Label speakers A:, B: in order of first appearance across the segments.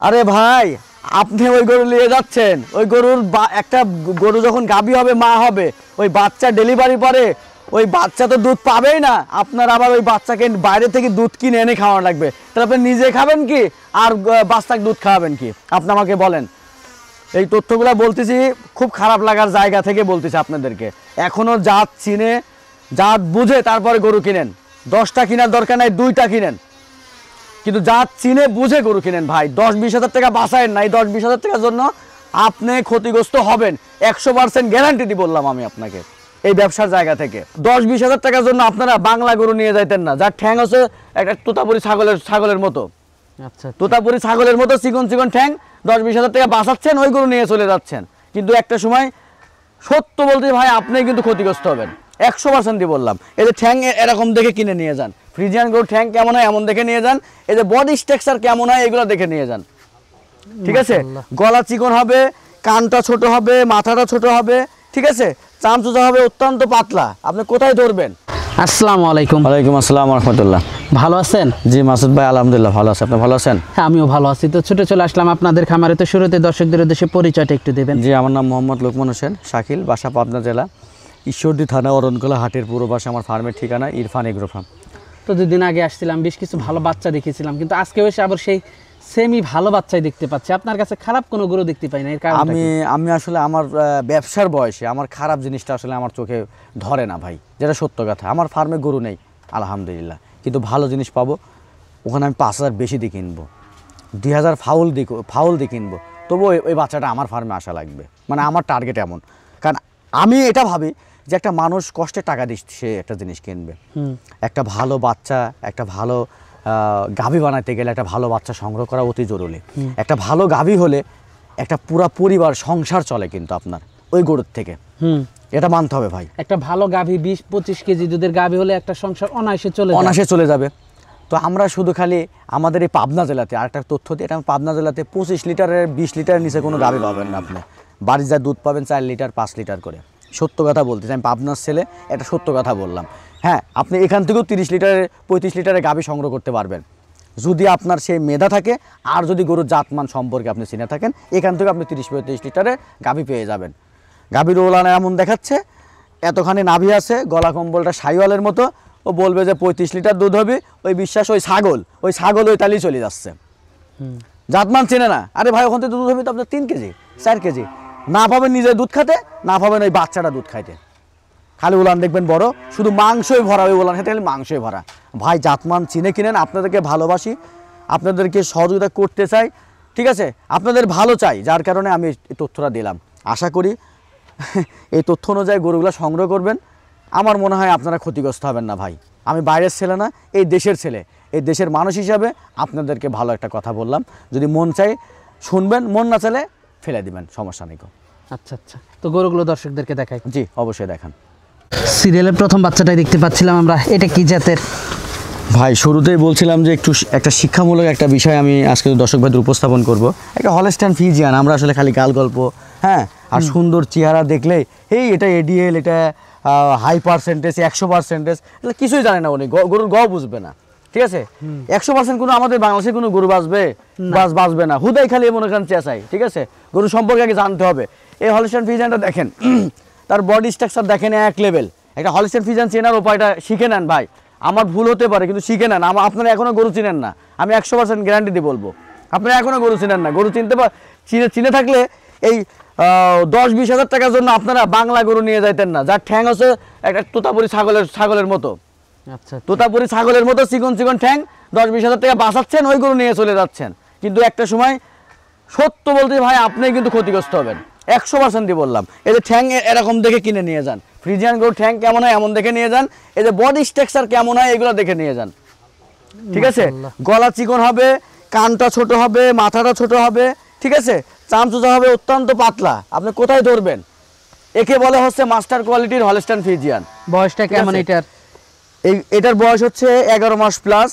A: আরে ভাই, আপনি ওই গরু নিয়ে যাচ্ছেন, ওই গরুর একটা গরু যখন গাভী হবে, মা হবে, ওই বাচ্চা ডেলিভারি পরে ওই বাচ্চা তো দুধ পাবেই না। আপনার আবার ওই বাচ্চাকে বাইরে থেকে দুধ কিনে এনে খাওয়ানো লাগবে। তাহলে আপনি নিজে খাবেন কি আর বাচ্চাকে দুধ খাওয়াবেন কি? আপনি আমাকে বলেন। এই তথ্যগুলো বলতেছি খুব খারাপ লাগার জায়গা থেকে বলতেছি আপনাদেরকে। এখনও জাত চিনে, জাত বুঝে তারপরে গরু কিনেন। 10টা কেনার দরকার নাই, 2টা কিনেন, কিন্তু জাত চিনে বুঝে গরু কিনেন ভাই। 10-20 হাজার টাকা বাঁচায়েন না। এই 10-20 হাজার টাকার জন্য আপনি ক্ষতিগ্রস্ত হবেন। 100% গ্যারান্টি দিয়ে বললাম আমি আপনাকে এই ব্যবসার জায়গা থেকে। 10-20 হাজার টাকার জন্য আপনারা বাংলা গরু নিয়ে যাইতেন না, যার ঠ্যাং হচ্ছে একটা তোতাপুরি ছাগলের মতো। আচ্ছা, তোতাপুরি ছাগলের মতো চিকন চিকন ঠ্যাং। 10-20 হাজার টাকা বাঁচাচ্ছেন, ওই গরু নিয়ে চলে যাচ্ছেন। কিন্তু একটা সময় সত্য বলতে ভাই আপনি কিন্তু ক্ষতিগ্রস্ত হবেন। 100% দিয়ে বললাম। এই যে ঠ্যাং এরকম দেখে কিনে নিয়ে যান। ফ্রিজিয়ান গরুর ঠ্যাং কেমন হয় এমন দেখে নিয়ে যান। এই যে বডি স্ট্রাকচার কেমন হয় এগুলো দেখে নিয়ে যান, ঠিক আছে? গলা চিকন হবে, কানটা ছোট হবে, মাথাটা ছোট হবে, ঠিক আছে? চামচুচা হবে, অত্যন্ত পাতলা। আপনি কোথায় ধরবেন?
B: আসসালামু আলাইকুম।
A: ওয়ালাইকুম আসসালাম ওয়া রাহমাতুল্লাহ।
B: ভালো আছেন?
A: জি মাসুদ ভাই, আলহামদুলিল্লাহ ভালো আছি। আপনি ভালো আছেন?
B: হ্যাঁ, আমিও ভালো আছি। তো ছুটে চলে আসলাম আপনাদের খামারে। তো শুরুতে দর্শকদের উদ্দেশ্যে পরিচয়টা একটু দেবেন।
A: জি, আমার নাম মোহাম্মদ লোকমান হোসেন শাকিল, বাসা পাবনা জেলা ঈশ্বরদী থানা অরণকোলা হাটের পূর্ব পাশে আমার ফার্মের ঠিকানা ইরফান এগ্রো ফার্ম।
B: তো 2 দিন আগে আসছিলাম, বেশ কিছু ভালো বাচ্চা দেখেছিলাম, কিন্তু আজকে এসে আবার সেই সেমি ভালো বাচ্চাই দেখতে পাচ্ছি। আপনার কাছে খারাপ কোনো গরু দেখতে পাই না, এর কারণ
A: আমি আসলে আমার ব্যবসার বয়সে আমার খারাপ জিনিসটা আসলে আমার চোখে ধরে না ভাই, যেটা সত্য কথা। আমার ফার্মে গরু নেই আলহামদুলিল্লাহ, কিন্তু ভালো জিনিস পাবো। ওখানে আমি 5,000 বেশি দিয়ে কিনবো, 2,000 ফাউল দিয়ে কিনবো, তবু ওই বাচ্চাটা আমার ফার্মে আসা লাগবে। মানে আমার টার্গেট এমন, কারণ আমি এটা ভাবি যে একটা মানুষ কষ্টে টাকা দিচ্ছে একটা জিনিস কিনবে। একটা ভালো বাচ্চা, একটা ভালো গাভী বানাতে গেলে একটা ভালো বাচ্চা সংগ্রহ করা অতি জরুরি। একটা ভালো গাভী হলে একটা পুরা পরিবার সংসার চলে কিন্তু আপনার ওই গরুর থেকে। এটা মানতে হবে ভাই।
B: একটা ভালো গাভী 20-25 কেজি দুধের গাভী হলে একটা সংসার অনায়াসে চলে যাবে।
A: তো আমরা শুধু খালি আমাদের এই পাবনা জেলাতে আরেকটা তথ্য দিই, এটা পাবনা জেলাতে 25 লিটারের 20 লিটারের নিচে কোনো গাভী পাবেন না। আপনি বাড়ির যা দুধ পাবেন 4 লিটার 5 লিটার করে। সত্য কথা বলতেছি, আমি পাবনার ছেলে, এটা সত্য কথা বললাম। হ্যাঁ, আপনি এখান থেকেও 30 লিটারের 35 লিটারের গাভী সংগ্রহ করতে পারবেন যদি আপনার সেই মেধা থাকে, আর যদি গরুর জাতমান সম্পর্কে আপনি চিনে থাকেন। এখান থেকে আপনি 30-35 লিটারের গাভী পেয়ে যাবেন। গাভীর ওলানা এমন দেখাচ্ছে, এতখানি নাভি আছে, গলা কম্বলটা সাইওয়ালের মতো। ও বলবে যে 35 লিটার দুধ হবে, ওই বিশ্বাস ওই ছাগল ওই তালি চলে যাচ্ছে। জাতমান চেনে না। আরে ভাই, ওখান থেকে দুধ হবে তো আপনার 3 কেজি 4 কেজি। না পাবেন নিজে দুধ খাতে, না পাবেন ওই বাচ্চাটা দুধ খাইতে। খালি উলান দেখবেন বড়, শুধু মাংসই ভরা, ওই উলান খেতে খালি মাংসই ভরা। ভাই, জাতমান চিনে কিনেন। আপনাদেরকে ভালোবাসি, আপনাদেরকে সহযোগিতা করতে চাই, ঠিক আছে? আপনাদের ভালো চাই, যার কারণে আমি এই তথ্যটা দিলাম। আশা করি এই তথ্য অনুযায়ী গরুগুলো সংগ্রহ করবেন। আমার মনে হয় আপনারা ক্ষতিগ্রস্ত হবেন না ভাই। আমি বাইরের ছেলে না, এই দেশের ছেলে, এই দেশের মানুষ হিসাবে আপনাদেরকে ভালো একটা কথা বললাম। যদি মন চাই শুনবেন, মন না চাইলে ফেলে দিবেন, সমস্যা নেই।
B: আচ্ছা, তো গরুগুলো দর্শকদেরকে দেখাই।
A: জি অবশ্যই দেখান।
B: সিরিয়ালের প্রথম বাচ্চাটাই দেখতে পাচ্ছিলাম আমরা, এটা কি জাতের?
A: ভাই, শুরুতেই বলছিলাম যে একটা শিক্ষামূলক একটা বিষয় আমি আজকে দর্শক ভাইদের উপস্থাপন করব। একটা হলস্টাইন ফ্রিজিয়ান। আমরা আসলে খালি গাল গল্প, হ্যাঁ, আর সুন্দর চেহারা দেখলে এটা এডিএল, এটা হাই পার্সেন্টেজ, 100%, এটা কিছুই জানে না উনি। গরুর গ বুঝবে না, ঠিক আছে? 100% কোনো আমাদের বাংলাদেশে কোনো গরু বাঁচবে না। হুদাই খালি মনে করেন চেঁচাই, ঠিক আছে? গরু সম্পর্কে আগে জানতে হবে। এই হলস্টাইন ফ্রিজিয়ানটা দেখেন, তার বডি স্ট্রাকচার দেখেন এক লেভেল। একটা হলস্টাইন ফ্রিজিয়ান চেনার উপায়টা শিখে নেন ভাই। আমার ভুল হতে পারে, কিন্তু শিখে নেন। আপনারা এখনও গরু চিনেন না, আমি 100% গ্যারান্টি দিয়ে বলবো। আপনারা এখনও গরু চিনেন না। গরু চিনে থাকলে এই 10-20 হাজার টাকার জন্য আপনারা বাংলা গরু নিয়ে যাইতেন না, যার ঠ্যাং হচ্ছে একটা তোতাপুরি ছাগলের মতো। আচ্ছা, তোতাপুরি ছাগলের মতো চিকন চিকন ঠ্যাং। 10-20 হাজার টাকা বাঁচাচ্ছেন, ওই গরু নিয়ে চলে যাচ্ছেন। কিন্তু একটা সময় সত্য বলতে ভাই আপনি কিন্তু ক্ষতিগ্রস্ত হবেন। 100% দিয়ে বললাম। এই যে ঠ্যাং এরকম দেখে কিনে নিয়ে যান। ফ্রিজিয়ান গরুর ঠ্যাং কেমন হয় এমন দেখে নিয়ে যান। এই যে বডি স্ট্রাকচার কেমন হয় এগুলো দেখে নিয়ে যান, ঠিক আছে? গলা চিকন হবে, কানটা ছোট হবে, মাথাটা ছোট হবে, ঠিক আছে? চামচুচা হবে, অত্যন্ত পাতলা। আপনি কোথায় ধরবেন? একে বলে হচ্ছে মাস্টার কোয়ালিটির হলস্টাইন ফ্রিজিয়ান।
B: বয়সটা কেমন এটার?
A: এটার বয়স হচ্ছে 11 মাস প্লাস।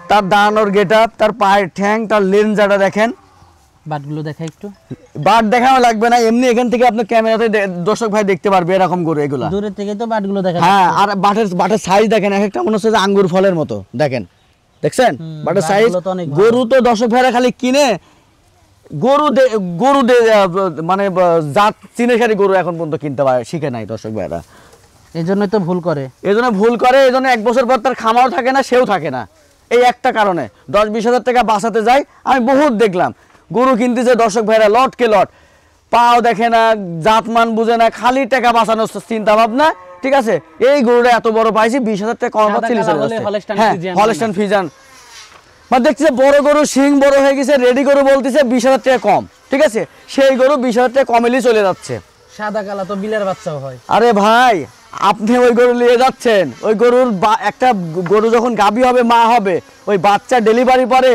A: তার দাঁড়ানোর গেটআপ, তার পায়ের ঠ্যাং, তার লেনজাটা দেখেন।
B: বাটগুলো দেখা একটু।
A: বাট দেখানো লাগবে না, এমনি এখান থেকে আপনি ক্যামেরাতে দর্শক ভাই দেখতে পারবে এরকম গরু এগুলা।
B: দূরে থেকে তো বাটগুলো দেখা।
A: হ্যাঁ, আর বাটের সাইজ দেখেন, একটা মনে হচ্ছে যে আঙ্গুর ফলের মতো। দেখেন, দেখছেন বাটের সাইজ? গরু তো দর্শক ভাইরা খালি কিনে গরু মানে জাত চিনে সারি গরু এখন পর্যন্ত কিনতে পারে শিখে নাই দর্শক ভাইরা।
B: এই জন্যই তো ভুল করে।
A: এই জন্য ভুল করে, এই জন্য 1 বছর পর তার খামারও থাকে না, সেও থাকে না। এই একটা কারণে 10-20 হাজার টাকা বাঁচাতে যাই। আমি বহুত দেখলাম গরু কিনতেছে দর্শক ভাইরা লটকে লট, পাও দেখে না, জাতমান বুঝে না, খালি টাকা বাঁচানোর চিন্তা ভাবনা। ঠিক আছে, এই গরুটা এত বড় পাইছি 20,000 টাকা কম পাচ্ছি। হ্যাঁ, হলস্টাইন ফ্রিজিয়ান মানে দেখছে বড় গরু, শিং বড় হয়ে গেছে, রেডি গরু বলতেছে 20,000 টাকা কম। ঠিক আছে, সেই গরু 20,000 টাকা কমেলি চলে যাচ্ছে।
B: সাদা কালা তো বিলের বাচ্চাও হয়।
A: আরে ভাই, আপনি ওই গরু নিয়ে যাচ্ছেন, ওই গরুর একটা গরু যখন গাভী হবে, মা হবে, ওই বাচ্চা ডেলিভারি পরে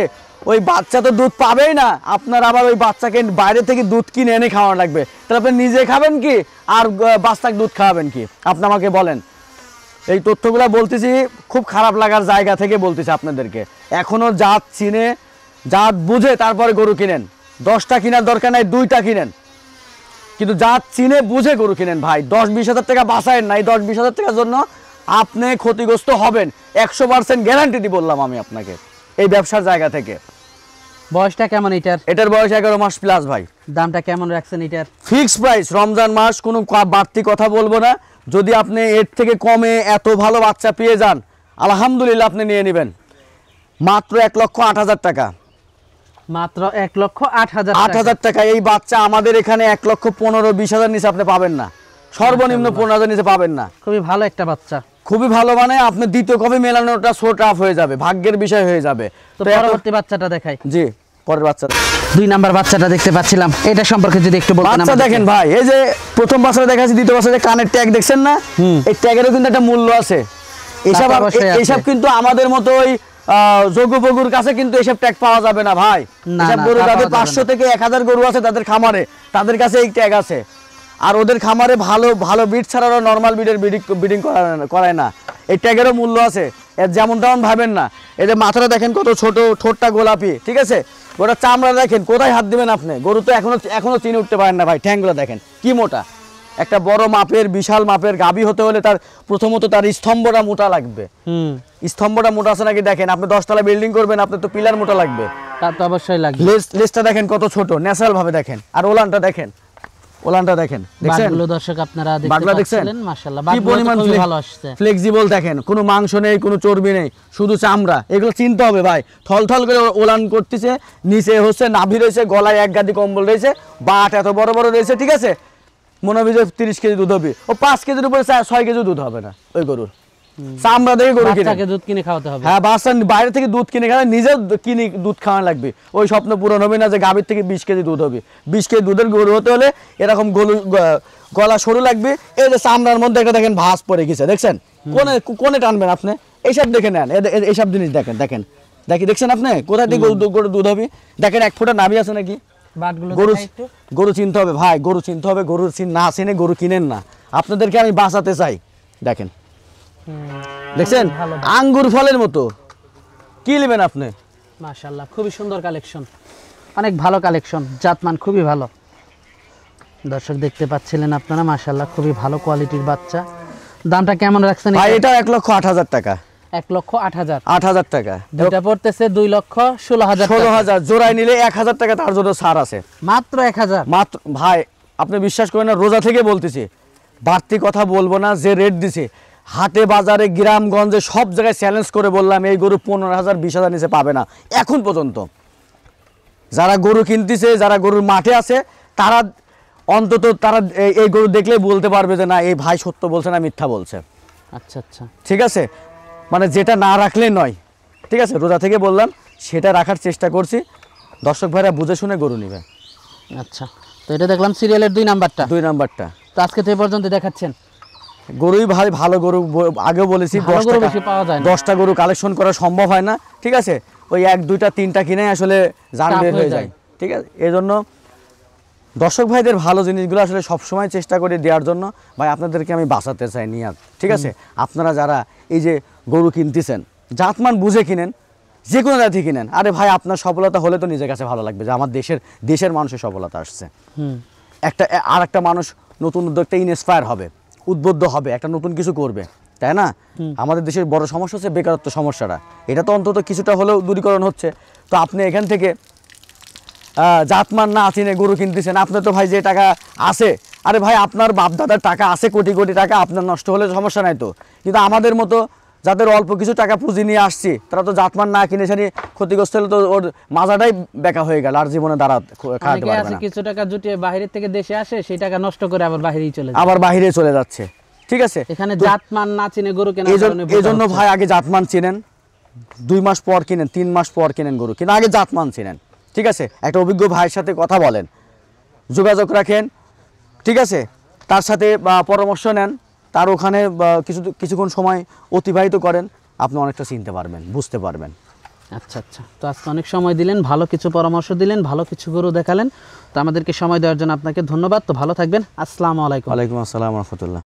A: ওই বাচ্চা তো দুধ পাবেই না। আপনার আবার ওই বাচ্চাকে বাইরে থেকে দুধ কিনে এনে খাওয়ানো লাগবে। তাহলে আপনি নিজে খাবেন কি আর বাচ্চাকে দুধ খাওয়াবেন কি? আপনি আমাকে বলেন। এই তথ্যগুলো বলতেছি খুব খারাপ লাগার জায়গা থেকে বলতেছি আপনাদেরকে। এখনো জাত চিনে, জাত বুঝে তারপরে গরু কিনেন। 10টা কেনার দরকার নাই, 2টা কিনেন, কিন্তু জাত চিনে বুঝে গরু কিনেন ভাই। 10-20 হাজার টাকা বাঁচায়েন নাই, 10-20 হাজার টাকার জন্য আপনি ক্ষতিগ্রস্ত হবেন। 100% গ্যারান্টি দিয়ে বললাম আমি আপনাকে এই ব্যবসার জায়গা থেকে।
B: বয়সটা কেমন এটার?
A: এটার বয়স 11 মাস প্লাস ভাই।
B: দামটা কেমন রাখছেন এটার?
A: ফিক্স প্রাইস, রমজান মাস, কোনো বাড়তি কথা বলবো না। যদি আপনি এর থেকে কমে এত ভালো বাচ্চা পেয়ে যান, আলহামদুলিল্লাহ আপনি নিয়ে নেবেন। মাত্র 1,08,000 টাকা।
B: মাত্র 1,08,000
A: 8,000 টাকা। এই বাচ্চা আমাদের এখানে 1,15,000-20,000 নিচে আপনি পাবেন না, সর্বনিম্ন 15,000 নিচে পাবেন না।
B: খুবই ভালো একটা বাচ্চা,
A: খুবই ভালো। মানে আপনি দ্বিতীয় কপি মেলানোটা সো টাফ হয়ে যাবে, ভাগ্যের বিষয় হয়ে যাবে।
B: তো পরবর্তী বাচ্চাটা দেখাই।
A: জি, পরের বাচ্চা
B: 2 নাম্বার বাচ্চাটা দেখতে পাচ্ছিলাম, এটা সম্পর্কে যদি একটু বলতেন।
A: বাচ্চা দেখেন ভাই, এই যে প্রথম বাচ্চাটা দেখাচ্ছি, দ্বিতীয় বাচ্চাটা কানের ট্যাগ দেখছেন না? এই ট্যাগেরও কিন্তু একটা মূল্য আছে। এসব কিন্তু আমাদের মতো ওই যোগ্যবগুর কাছে কিন্তু এসব ট্যাগ পাওয়া যাবে না ভাই। এসব গরু যাদের 500 থেকে 1000 গরু আছে তাদের খামারে, তাদের কাছে এই ট্যাগ আছে। আর ওদের খামারে ভালো ভালো বিট ছাড়া নর্মাল বিটের ব্রিডিং করায় না। এই ট্যাগেরও মূল্য আছে, এর যেমন তেমন ভাবেন না। এই যে মাথাটা দেখেন কত ছোট, ঠোঁটটা গোলাপি। ঠিক আছে, ওটা চামড়া দেখেন, কোথায় হাত দিবেন আপনি? গরু তো এখনো চিনে উঠতে পারেন না ভাই। ঠ্যাংগুলো দেখেন কি মোটা। একটা বড় মাপের, বিশাল মাপের গাভী হতে হলে তার প্রথমত তার স্তম্ভটা মোটা লাগবে। স্তম্ভটা মোটা আছে নাকি দেখেন। আপনি 10 তলা বিল্ডিং করবেন, আপনার তো পিলার মোটা লাগবে।
B: তা তো অবশ্যই লাগবে।
A: লেজটা দেখেন কত ছোট, ন্যাচারাল ভাবে দেখেন। আর ওলানটা দেখেন, ওলানটা দেখেন, দেখছেন?
B: বাটগুলো দর্শক আপনারা দেখতে পাচ্ছেন, মাশাআল্লাহ
A: কি পরিমাণ
B: খুবই ভালো আসছে।
A: ফ্লেক্সিবল দেখেন, কোনো মাংস নেই, কোনো চর্বি নেই, শুধু চামড়া। এগুলো চিনতে হবে ভাই। থলথল করে ওলান করতেছে, নিচে হচ্ছে নাভি রয়েছে, গলায় 1 গাদি কম্বল রয়েছে, বাট এত বড় বড় রয়েছে। ঠিক আছে, মনে হবে যে 30 কেজি দুধ হবে, ও 5 কেজির উপরে 6 কেজি দুধ হবে না ওই গরুর। চামড়া দেখে গরু কিনে
B: দুধ কিনে খাওয়াতে হবে।
A: হ্যাঁ, বাচ্চা বাইরে থেকে দুধ কিনে খাওয়া, নিজে কিনে দুধ খাওয়ানো লাগবে। ওই স্বপ্ন পূরণ হবে না যে গাভীর থেকে 20 কেজি দুধ হবে। 20 কেজি দুধের গরু হতে হলে এরকম গলা সরু লাগবে। এই যে চামড়ার মধ্যে একটা দেখেন ভাঁজ পড়ে গেছে, দেখছেন? কোনে টানবেন আপনি? এইসব দেখে নেন, এইসব জিনিস দেখেন। দেখছেন আপনি কোথায় থেকে গরু দুধ হবে? দেখেন 1 ফোঁটা নাভি আছে নাকি? গরু চিনতে হবে ভাই, গরু চিনতে হবে। গরু না চিনে গরু কিনেন না। আপনাদেরকে আমি বাঁচাতে চাই। দেখেন, দেখছেন? আঙ্গুর ফলের মতো। কি নেবেন আপনি?
B: মাশাআল্লাহ, খুবই সুন্দর কালেকশন, অনেক ভালো কালেকশন, জাতমান খুবই ভালো। দর্শক দেখতে পাচ্ছিলেন আপনারা, মাশাআল্লাহ খুবই ভালো কোয়ালিটির বাচ্চা। দামটা কেমন রাখছেন?
A: ভাই এটা 1,08,000 টাকা।
B: 1,08,000।
A: 8,000 টাকা।
B: দুটা পড়তেছে 2,16,000।
A: 16,000 জোড়ায় নিলে 1,000 টাকা তার জন্য ছাড় আছে।
B: মাত্র 1,000?
A: মাত্র ভাই, আপনি বিশ্বাস করেন না, রোজা থেকে বলতেছি, বাড়তি কথা বলবো না। যে রেট দিছে হাটে বাজারে গ্রামগঞ্জে সব জায়গায় চ্যালেঞ্জ করে বললাম, এই গরু 15,000 20,000 নিচে পাবে না এখন পর্যন্ত। যারা গরু কিনতেছে, যারা গরুর মাঠে আছে, তারা অন্তত তারা এই গরু দেখলে বলতে পারবে যে না, এই ভাই সত্য বলছে না মিথ্যা বলছে।
B: আচ্ছা আচ্ছা,
A: ঠিক আছে, মানে যেটা না রাখলে নয়। ঠিক আছে, রোজা থেকে বললাম, সেটা রাখার চেষ্টা করছি। দর্শক ভাইরা বুঝে শুনে গরু নেবে।
B: আচ্ছা, তো এটা দেখলাম সিরিয়ালের 2 নাম্বারটা।
A: 2 নাম্বারটা
B: তো আজকে তো এই পর্যন্ত দেখাচ্ছেন।
A: গরুই ভাই ভালো গরু, আগেও বলেছি 10টা গরু কালেকশন করা সম্ভব হয় না। ঠিক আছে, ওই 1 2টা 3টা কিনে আসলে জান বের হয়ে যায়। ঠিক আছে, এই জন্য দর্শক ভাইদের ভালো জিনিসগুলো আসলে সবসময় চেষ্টা করে দেওয়ার জন্য ভাই আপনাদেরকে আমি বাঁচাতে চাই নিয়াত। ঠিক আছে, আপনারা যারা এই যে গরু কিনতেছেন, জাতমান বুঝে কিনেন, যে কোনো জাতি কিনেন। আরে ভাই, আপনার সফলতা হলে তো নিজের কাছে ভালো লাগবে যে আমার দেশের মানুষের সফলতা আসছে। একটা মানুষ নতুন উদ্যোগটা ইনস্পায়ার হবে, উদ্বুদ্ধ হবে, একটা নতুন কিছু করবে, তাই না? আমাদের দেশের বড় সমস্যা হচ্ছে বেকারত্ব সমস্যাটা। এটা তো অন্তত কিছুটা হলেও দূরীকরণ হচ্ছে। তো আপনি এখান থেকে জাতমান না চিনে গরু কিনতেছেন, আপনার তো ভাই যে টাকা আছে, আরে ভাই আপনার বাপ দাদার টাকা আছে কোটি কোটি টাকা, আপনার নষ্ট হলে সমস্যা নাই তো, কিন্তু আমাদের মতো যাদের অল্প কিছু টাকা পুঁজি নিয়ে আসছি তারা তো জাতমান না কিনে ছাড়ি ক্ষতিগ্রস্ত হলে তো ওর মাজাটাই বেকা হয়ে গেল, আর জীবনে খাওয়াতে
B: অনেকে
A: পারবে
B: আছে
A: না,
B: কিছু টাকা জুটিয়ে বাইরের থেকে দেশে আসে, সেই টাকা নষ্ট করে আবার বাইরেই চলে যায়।
A: আবার বাহিরে চলে যাচ্ছে। ঠিক আছে,
B: এখানে জাতমান না চিনে গরু কেনার কারণে
A: এই জন্য ভাই আগে জাতমান চিনেন, 2 মাস পর কিনেন, 3 মাস পর কিনেন গরু, কিন্তু আগে জাতমান চিনেন। ঠিক আছে, একটা অভিজ্ঞ ভাইয়ের সাথে কথা বলেন, যোগাযোগ রাখেন, ঠিক আছে, তার সাথে পরামর্শ নেন, তার ওখানে কিছুক্ষণ সময় অতিবাহিত করেন, আপনি অনেকটা চিনতে পারবেন, বুঝতে পারবেন।
B: আচ্ছা আচ্ছা, তো আজকে অনেক সময় দিলেন, ভালো কিছু পরামর্শ দিলেন, ভালো কিছু গরু দেখালেন, তো আমাদেরকে সময় দেওয়ার জন্য আপনাকে ধন্যবাদ। তো ভালো থাকবেন, আসসালামু আলাইকুম।
A: ওয়ালাইকুম আসসালাম রহমতুল্লাহ।